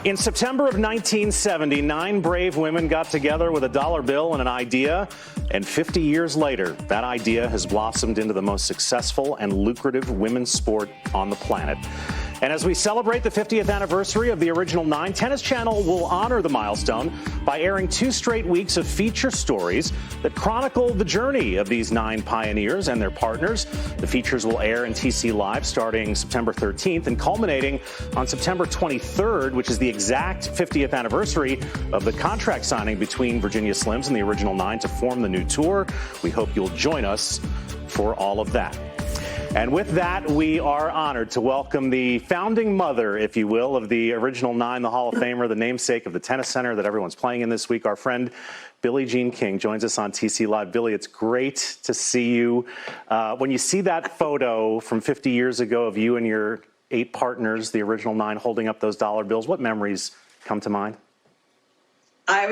In September of 1970, 9 brave women got together with a dollar bill and an idea. And 50 years later, that idea has blossomed into the most successful and lucrative women's sport on the planet. And as we celebrate the 50th anniversary of the original 9, Tennis Channel will honor the milestone by airing 2 straight weeks of feature stories that chronicle the journey of these 9 pioneers and their partners. The features will air in TC Live starting September 13th and culminating on September 23rd, which is the exact 50th anniversary of the contract signing between Virginia Slims and the original 9 to form the new tour. We hope you'll join us for all of that. And with that, we are honored to welcome the founding mother, if you will, of the original 9, the Hall of Famer, the namesake of the tennis center that everyone's playing in this week. Our friend Billie Jean King joins us on TC Live. Billie, it's great to see you. When you see that photo from 50 years ago of you and your 8 partners, the original 9, holding up those dollar bills, what memories come to mind? I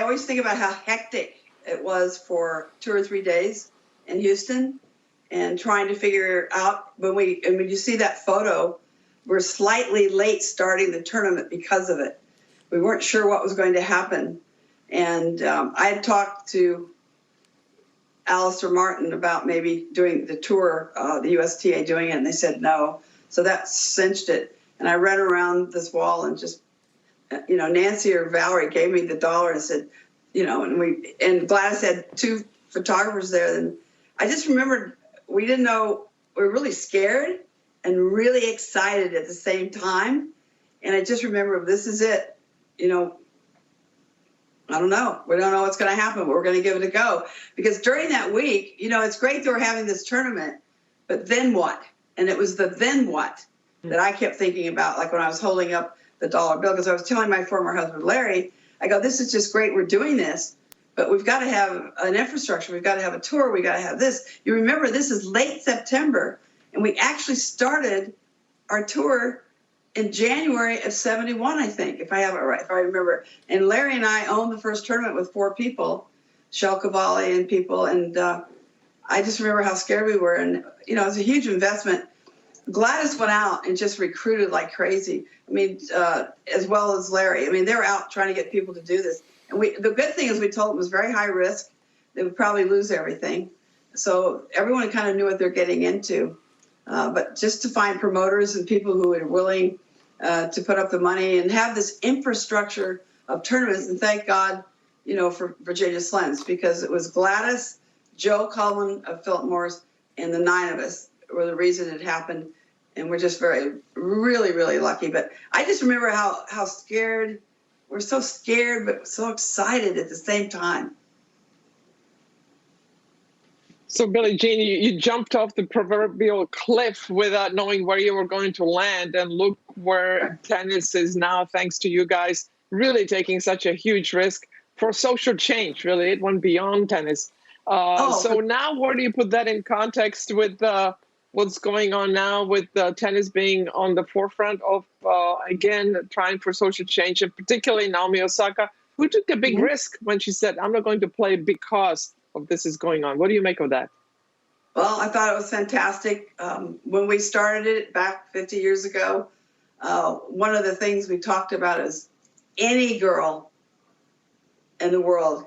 always think about how hectic it was for 2 or 3 days in Houston, and trying to figure out when you see that photo, we're slightly late starting the tournament because of it. We weren't sure what was going to happen. And I had talked to Alistair Martin about maybe doing the tour, the USTA doing it, and they said no. So that cinched it. And I ran around this wall and just, Nancy or Valerie gave me the dollar and said, and Gladys had 2 photographers there. And I just remembered, we didn't know, we were really scared and really excited at the same time. And I just remember, this is it. I don't know. We don't know what's going to happen, but we're going to give it a go. Because during that week, it's great that we're having this tournament, but then what? And it was the then what that I kept thinking about, like when I was holding up the dollar bill, because I was telling my former husband, Larry, I go, this is just great. We're doing this. But we've got to have an infrastructure. We've got to have a tour. We've got to have this. You remember, this is late September, and we actually started our tour in January of 71, I think, if I have it right, if I remember. And Larry and I owned the first tournament with 4 people, Shel Cavalli and people, and I just remember how scared we were. And, it was a huge investment. Gladys went out and just recruited like crazy. As well as Larry. They were out trying to get people to do this. And the good thing is we told them it was very high risk. They would probably lose everything. So everyone kind of knew what they're getting into. But just to find promoters and people who are willing to put up the money and have this infrastructure of tournaments. And thank God, for Virginia Slims, because it was Gladys, Joe Coleman of Philip Morris, and the 9 of us were the reason it happened. And we're just really, really lucky. But I just remember how scared. We're so scared, but so excited at the same time. So, Billie Jean, you jumped off the proverbial cliff without knowing where you were going to land. And look where tennis is now, thanks to you guys really taking such a huge risk for social change. Really, it went beyond tennis. So now where do you put that in context with what's going on now with tennis being on the forefront of, again, trying for social change, and particularly Naomi Osaka, who took a big risk when she said, I'm not going to play because of this is going on. What do you make of that? Well, I thought it was fantastic. When we started it back 50 years ago, one of the things we talked about is any girl in the world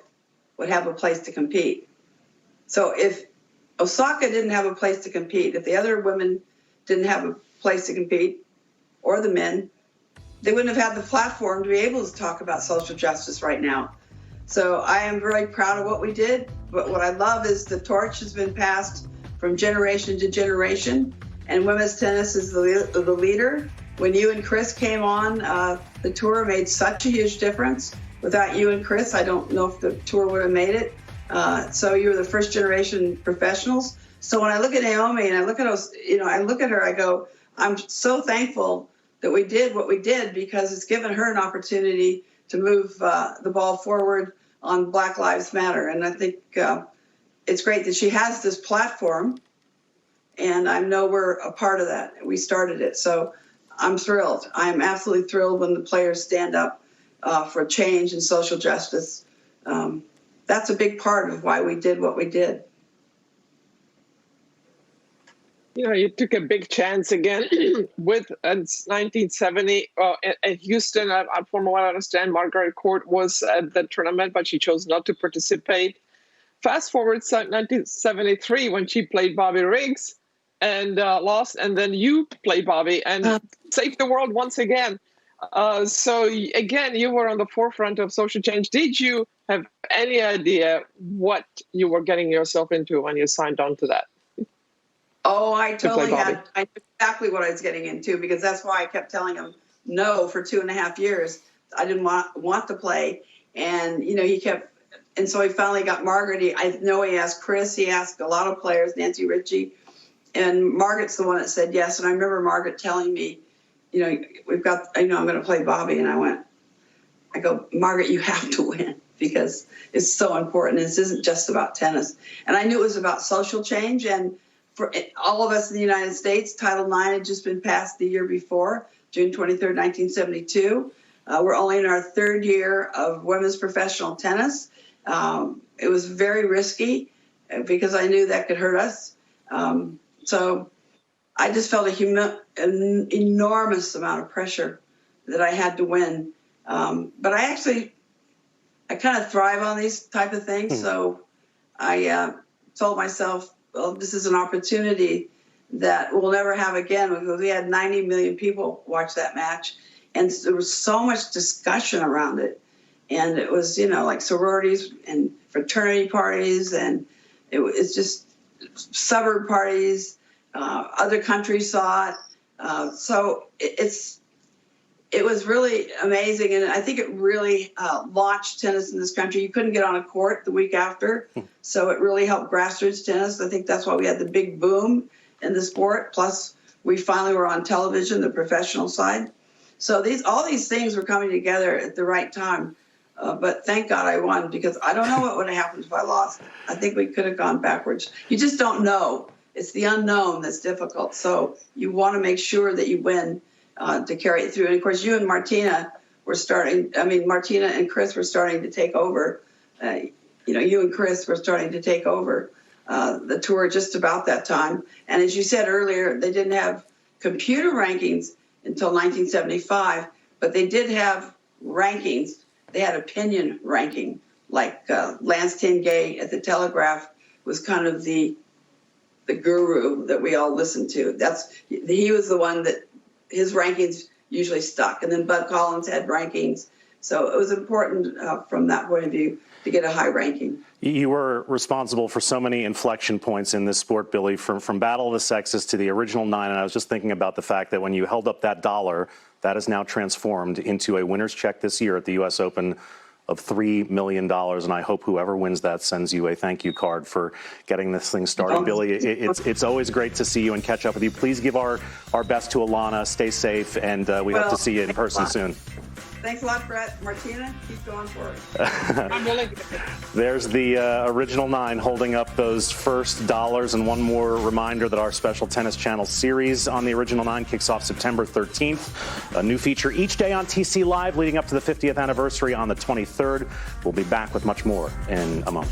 would have a place to compete. So if Osaka didn't have a place to compete, if the other women didn't have a place to compete, or the men, they wouldn't have had the platform to be able to talk about social justice right now. So I am very proud of what we did, but what I love is the torch has been passed from generation to generation, and women's tennis is the leader. When you and Chris came on, the tour made such a huge difference. Without you and Chris, I don't know if the tour would have made it. So you were the first generation professionals. So when I look at Naomi and I look at her, I go, I'm so thankful that we did what we did, because it's given her an opportunity to move the ball forward on Black Lives Matter. And I think it's great that she has this platform, and I know we're a part of that. We started it. So I'm thrilled. I'm absolutely thrilled when the players stand up for change and social justice. That's a big part of why we did what we did. You took a big chance again with 1970 at Houston. From what I understand, Margaret Court was at the tournament, but she chose not to participate. Fast forward to 1973 when she played Bobby Riggs and lost, and then you played Bobby and saved the world once again. So again, you were on the forefront of social change. Did you have any idea what you were getting yourself into when you signed on to that? Oh, I totally had. I knew exactly what I was getting into, because that's why I kept telling him no for 2.5 years. I didn't want to play, and he kept. And so he finally got Margaret. I know he asked Chris. He asked a lot of players, Nancy Ritchie, and Margaret's the one that said yes. And I remember Margaret telling me, we've got. I'm going to play Bobby, and I go, Margaret, you have to win, because it's so important. This isn't just about tennis. And I knew it was about social change. And for all of us in the United States, Title IX had just been passed the year before, June 23rd, 1972. We're only in our third year of women's professional tennis. It was very risky because I knew that could hurt us. So I just felt an enormous amount of pressure that I had to win. But I kind of thrive on these type of things. So I told myself, well, this is an opportunity that we'll never have again, because we had 90 million people watch that match. And there was so much discussion around it. And it was, like sororities and fraternity parties, and it's just suburb parties. Other countries saw it. So it was really amazing. And I think it really launched tennis in this country. You couldn't get on a court the week after. So it really helped grassroots tennis. I think that's why we had the big boom in the sport. Plus, we finally were on television, the professional side. So all these things were coming together at the right time. But thank God I won, because I don't know what would have happened if I lost. I think we could have gone backwards. You just don't know. It's the unknown that's difficult. So you want to make sure that you win to carry it through. And, of course, you and Martina were starting. Martina and Chris were starting to take over. You and Chris were starting to take over the tour just about that time. And as you said earlier, they didn't have computer rankings until 1975, but they did have rankings. They had opinion ranking, like Lance Tingay at the Telegraph was kind of the guru that we all listened to. He was the one that his rankings usually stuck. And then Bud Collins had rankings. So it was important from that point of view to get a high ranking. You were responsible for so many inflection points in this sport, Billie, from Battle of the Sexes to the original 9. And I was just thinking about the fact that when you held up that dollar, that is now transformed into a winner's check this year at the U.S. Open of $3 million. And I hope whoever wins that sends you a thank you card for getting this thing started. Billie, it's always great to see you and catch up with you. Please give our best to Alana. Stay safe, and we hope to see you in person soon. Thanks a lot, Brett. Martina, keep going for it. I'm willing. There's the original 9 holding up those first dollars. And one more reminder that our special Tennis Channel series on the original 9 kicks off September 13th. A new feature each day on TC Live leading up to the 50th anniversary on the 23rd. We'll be back with much more in a moment.